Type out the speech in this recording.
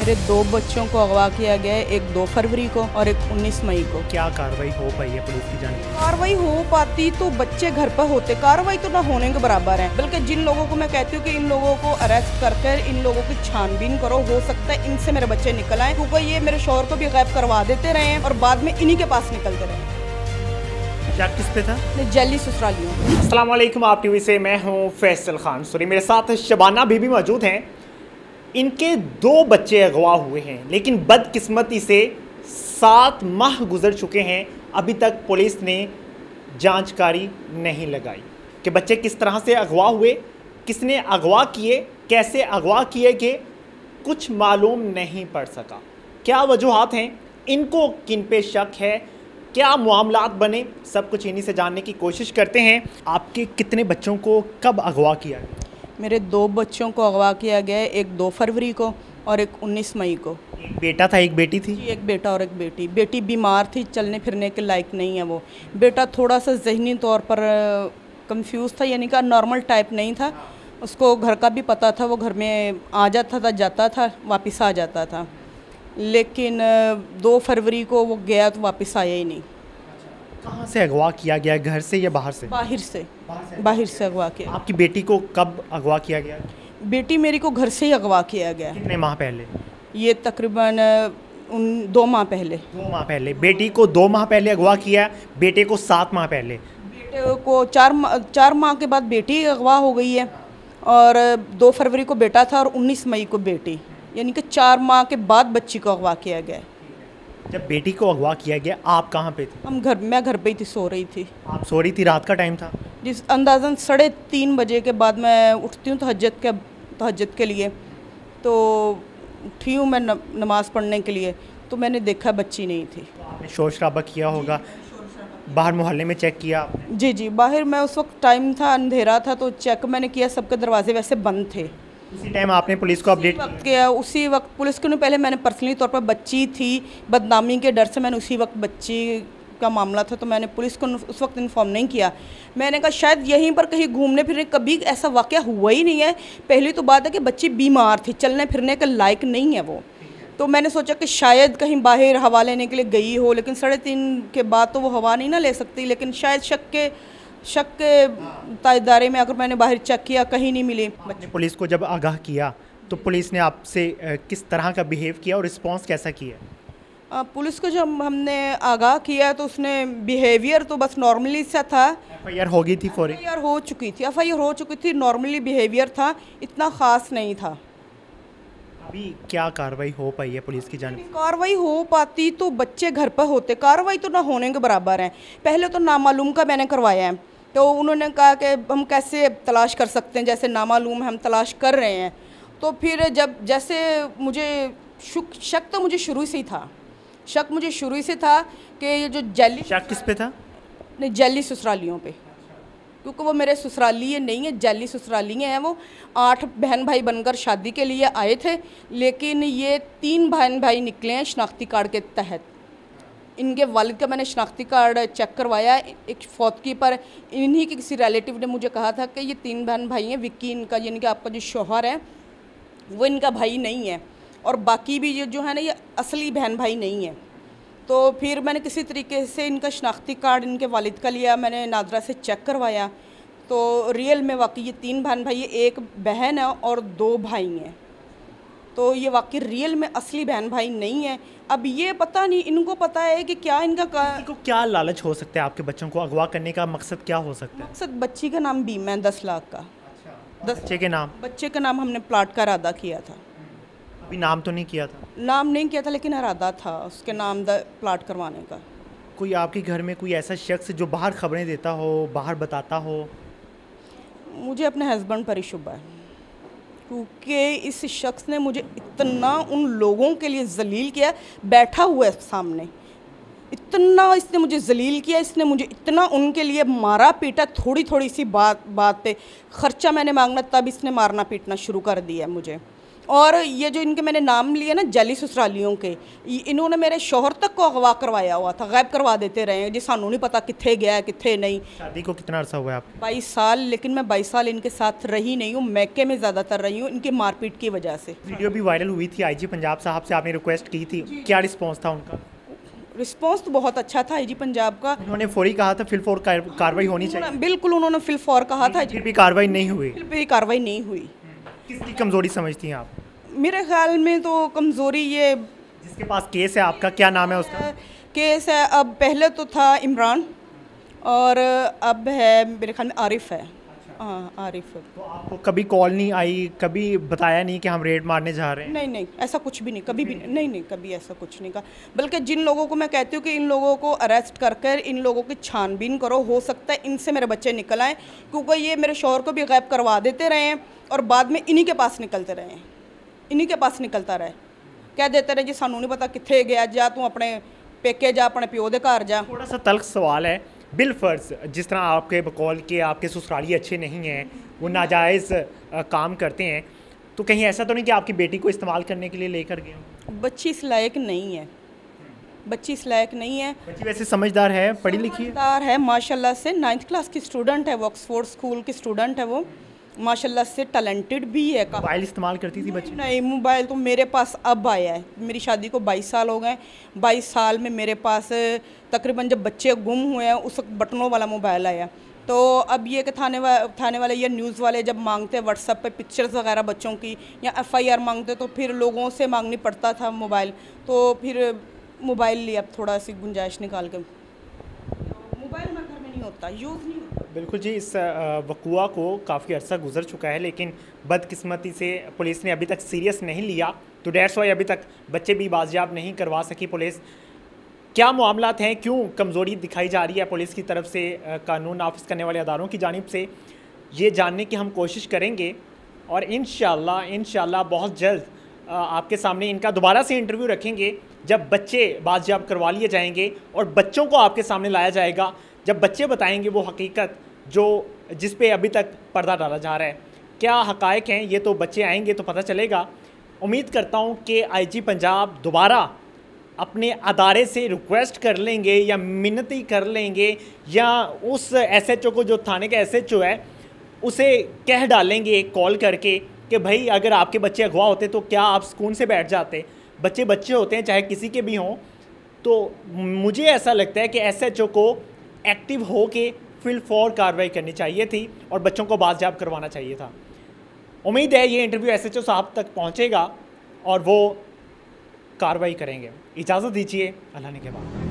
मेरे 2 बच्चों को अगवा किया गया है, एक 2 फरवरी को और एक 19 मई को। क्या कार्रवाई हो पाई है पुलिस की जानिब? कार्रवाई हो पाती तो बच्चे घर पर होते, कार्रवाई तो ना होने के बराबर है। बल्कि जिन लोगों को मैं कहती हूँ कि इन लोगों को अरेस्ट करके इन लोगों की छानबीन करो, हो सकता है इनसे मेरे बच्चे निकल आए, क्योंकि ये मेरे शौहर को भी गायब करवा देते रहे हैं और बाद में इन्हीं के पास निकलते रहे। क्या किस पे था? जैली ससुरालियों। अस्सलाम वालेकुम, आप टीवी से मैं हूँ फैसल खान सूरी। मेरे साथ शबाना बीबी मौजूद हैं। इनके 2 बच्चे अगवा हुए हैं, लेकिन बदकिस्मती से 7 माह गुजर चुके हैं। अभी तक पुलिस ने जांचकारी नहीं लगाई कि बच्चे किस तरह से अगवा हुए, किसने अगवा किए, कैसे अगवा किए गए, कुछ मालूम नहीं पड़ सका। क्या वजूहात हैं, इनको किन पे शक है, क्या मामलात बने, सब कुछ इन्हीं से जानने की कोशिश करते हैं। आपके कितने बच्चों को कब अगवा किया गया? मेरे 2 बच्चों को अगवा किया गया है, एक 2 फरवरी को और एक 19 मई को। एक बेटा था, एक बेटी थी? जी, एक बेटा और एक बेटी। बेटी बीमार थी, चलने फिरने के लायक नहीं है वो। बेटा थोड़ा सा जहनी तौर पर कंफ्यूज था, यानी कि नॉर्मल टाइप नहीं था। उसको घर का भी पता था, वो घर में आ जाता था, जाता था, वापस आ जाता था। लेकिन 2 फरवरी को वो गया तो वापस आया ही नहीं। कहाँ से अगवा किया गया, घर से या बाहर से? बाहर से अगवा किया। आपकी बेटी को कब अगवा किया गया? बेटी मेरी को घर से ही अगवा किया गया। कितने माह पहले? ये तकरीबन 2 माह पहले। 2 माह पहले। बेटी को 2 माह पहले अगवा किया, बेटे को 7 माह पहले। बेटे को 4 माह के बाद बेटी अगवा हो गई है और 2 फरवरी को बेटा था और 19 मई को बेटी, यानी कि 4 माह के बाद बच्ची को अगवा किया गया। जब बेटी को अगवा किया गया, आप कहाँ पे थे? मैं घर पे ही थी, सो रही थी। आप सो रही थी, रात का टाइम था? जिस अंदाज़न 3:30 बजे के बाद मैं उठती हूँ तहज्जुद के लिए, तो उठी हूँ मैं नमाज़ पढ़ने के लिए, तो मैंने देखा बच्ची नहीं थी। आपने शोर शराबा किया होगा, बाहर मोहल्ले में चेक किया? जी, बाहर मैं उस वक्त टाइम था, अंधेरा था, तो चेक मैंने किया, सबके दरवाजे वैसे बंद थे। उसी टाइम आपने पुलिस को अपडेट किया? उसी वक्त पुलिस को नहीं, पहले मैंने पर्सनली तौर पर, बच्ची थी, बदनामी के डर से मैंने उसी वक्त, बच्ची का मामला था तो मैंने पुलिस को उस वक्त इन्फॉर्म नहीं किया। मैंने कहा शायद यहीं पर कहीं घूमने फिरने, कभी ऐसा वाक़या हुआ ही नहीं है। पहली तो बात है कि बच्ची बीमार थी, चलने फिरने के लायक नहीं है वो, तो मैंने सोचा कि शायद कहीं बाहर हवा लेने के लिए गई हो, लेकिन 3:30 के बाद तो वो हवा नहीं ना ले सकती। लेकिन शायद शक के तायदारे में अगर मैंने बाहर चेक किया, कहीं नहीं मिली। पुलिस को जब आगाह किया तो पुलिस ने आपसे किस तरह का बिहेव किया और रिस्पांस कैसा किया? पुलिस को जब हमने आगाह किया तो उसने बिहेवियर तो बस नॉर्मली सा था। एफआईआर हो गई थी? एफआईआर हो चुकी थी, नॉर्मली बिहेवियर था, इतना ख़ास नहीं था। अभी क्या कार्रवाई हो पाई है पुलिस की जानिब? कार्रवाई हो पाती तो बच्चे घर पर होते, कार्रवाई तो ना होने के बराबर है। पहले तो नामालूम का मैंने करवाया है, तो उन्होंने कहा कि हम कैसे तलाश कर सकते हैं, जैसे नामालूम हम तलाश कर रहे हैं। तो फिर जब जैसे मुझे शक तो मुझे शुरू से ही था कि ये जो जैली, शक किस पे था? नहीं, जैली ससुरालियों पे, क्योंकि वो मेरे ससुराली नहीं है, जैली ससुराली हैं। वो 8 बहन भाई बनकर शादी के लिए आए थे, लेकिन ये 3 बहन भाई निकले हैं शनाख्ती कार्ड के तहत। इनके वालिद का मैंने शनाख्ती कार्ड चेक करवाया, एक फौतगी पर इन्हीं के किसी रिलेटिव ने मुझे कहा था कि ये 3 बहन भाई हैं। विक्की इनका, यानी कि आपका जो शौहर है, वो इनका भाई नहीं है, और बाकी भी ये जो है ना, ये असली बहन भाई नहीं है। तो फिर मैंने किसी तरीके से इनका शनाख्ती कार्ड इनके वालिद का लिया, मैंने नादरा से चेक करवाया, तो रियल में वाकई ये 3 बहन भाई है, 1 बहन है और 2 भाई हैं। तो ये वाकई रियल में असली बहन भाई नहीं है। अब ये पता नहीं, इनको पता है कि क्या इनको क्या लालच हो सकता है, आपके बच्चों को अगवा करने का मकसद क्या हो सकता है? मकसद बच्ची का नाम बीमा है, 10 लाख का। बच्चे के नाम हमने प्लाट का इरादा किया था। अभी नाम तो नहीं किया था? नाम नहीं किया था, लेकिन इरादा था उसके नाम प्लाट करवाने का। कोई आपके घर में कोई ऐसा शख्स जो बाहर खबरें देता हो, बाहर बताता हो? मुझे अपने हस्बैंड पर ही शुबा है, क्योंकि इस शख्स ने मुझे इतना उन लोगों के लिए जलील किया, बैठा हुआ है सामने, इतना इसने मुझे जलील किया, इसने मुझे इतना उनके लिए मारा पीटा। थोड़ी सी बात पे ख़र्चा मैंने मांगना, तब इसने मारना पीटना शुरू कर दिया मुझे। और ये जो इनके मैंने नाम लिए ना जाली ससुरालियों के, इन्होंने मेरे शोहर तक को अगवा करवाया हुआ था, गायब करवा देते रहे हैं जी, सानू नहीं पता कितने गया कितने नहीं। शादी को कितना अर्सा हुआ है आप? 22 साल, लेकिन मैं 22 साल इनके साथ रही नहीं हूँ, मैके में ज़्यादातर रही हूँ इनकी मारपीट की वजह से। वीडियो भी वायरल हुई थी, आईजी पंजाब साहब से आपने रिक्वेस्ट की थी, क्या रिस्पॉन्स था उनका? रिस्पॉन्स तो बहुत अच्छा था आईजी पंजाब का। उन्होंने फौरी कहा था फिल फौर कार्रवाई होनी चाहिए, बिल्कुल उन्होंने फिल फौर कहा था, फिर भी कार्रवाई नहीं हुई। फिर भी कार्रवाई नहीं हुई। किसकी कमजोरी समझती हैं आप? मेरे ख्याल में तो कमज़ोरी ये, जिसके पास केस है आपका, क्या नाम है उसका? केस है, अब पहले तो था इमरान और अब है मेरे ख्याल में आरिफ है। हाँ आरिफ है। तो आपको कभी कॉल नहीं आई, कभी बताया नहीं कि हम रेड मारने जा रहे हैं? नहीं नहीं, ऐसा कुछ भी नहीं, कभी भी नहीं, नहीं कभी ऐसा कुछ नहीं कहा। बल्कि जिन लोगों को मैं कहती हूँ कि इन लोगों को अरेस्ट कर इन लोगों की छानबीन करो, हो सकता है इनसे मेरे बच्चे निकल आएँ, क्योंकि ये मेरे शौहर को भी गायब करवा देते रहे हैं और बाद में इन्हीं के पास निकलते रहे हैं, इन्हीं के पास निकलता रहे, कह देते रहे जी सानू नहीं पता कितने गया, जा तू अपने पेके जा, अपने प्यो दे घर जा। थोड़ा सा तल्ख सवाल है, बिलफर्ज जिस तरह आपके बकौल के आपके ससुराली अच्छे नहीं हैं, वो नाजायज़ काम करते हैं, तो कहीं ऐसा तो नहीं कि आपकी बेटी को इस्तेमाल करने के लिए लेकर गए हों? बच्ची इस लायक नहीं है, बच्ची इस लायक नहीं है। बच्ची वैसे समझदार है, पढ़ी लिखी है? समझदार है माशाल्लाह से, 9th क्लास की स्टूडेंट है, वो ऑक्सफोर्ड स्कूल की स्टूडेंट है, वो माशाल्लाह से टैलेंटेड भी है। मोबाइल इस्तेमाल करती थी बच्ची? नहीं, मोबाइल तो मेरे पास अब आया है, मेरी शादी को 22 साल हो गए, 22 साल में मेरे पास तकरीबन जब बच्चे गुम हुए हैं उस वक्त बटनों वाला मोबाइल आया। तो अब ये कि थाने वाले या न्यूज़ वाले जब मांगते व्हाट्सएप पे पिक्चर्स वगैरह बच्चों की या FIR मांगते तो फिर लोगों से मांगनी पड़ता था मोबाइल, तो फिर मोबाइल लिया, अब थोड़ा सी गुंजाइश निकाल के। मोबाइल हमारे घर में नहीं होता, यूज़ नहीं होता। बिल्कुल जी, इस वक़ुआ को काफ़ी अर्सा गुजर चुका है, लेकिन बदकिस्मती से पुलिस ने अभी तक सीरियस नहीं लिया, तो डेट्स वाई अभी तक बच्चे भी बाजियाब नहीं करवा सकी पुलिस। क्या मामलात हैं, क्यों कमज़ोरी दिखाई जा रही है पुलिस की तरफ से, कानून नाफिज करने वाले अदारों की जानिब से, ये जानने की हम कोशिश करेंगे और इंशाल्लाह बहुत जल्द आपके सामने इनका दोबारा से इंटरव्यू रखेंगे, जब बच्चे बाजियाब करवा लिए जाएंगे और बच्चों को आपके सामने लाया जाएगा, जब बच्चे बताएंगे वो हकीकत जो जिस पे अभी तक पर्दा डाला जा रहा है, क्या हक़ाइक़ हैं, ये तो बच्चे आएंगे तो पता चलेगा। उम्मीद करता हूँ कि IG पंजाब दोबारा अपने अदारे से रिक्वेस्ट कर लेंगे या मिन्नती कर लेंगे या उस SHO को, जो थाने का SHO है, उसे कह डालेंगे कॉल करके कि भाई अगर आपके बच्चे अगवा होते तो क्या आप सुकून से बैठ जाते? बच्चे बच्चे होते हैं, चाहे किसी के भी हों। तो मुझे ऐसा लगता है कि SHO को एक्टिव हो के फिल फॉर कार्रवाई करनी चाहिए थी और बच्चों को बाजियाब करवाना चाहिए था। उम्मीद है ये इंटरव्यू SHO साहब तक पहुंचेगा और वो कार्रवाई करेंगे। इजाज़त दीजिए, अल्लाह ने के बाद।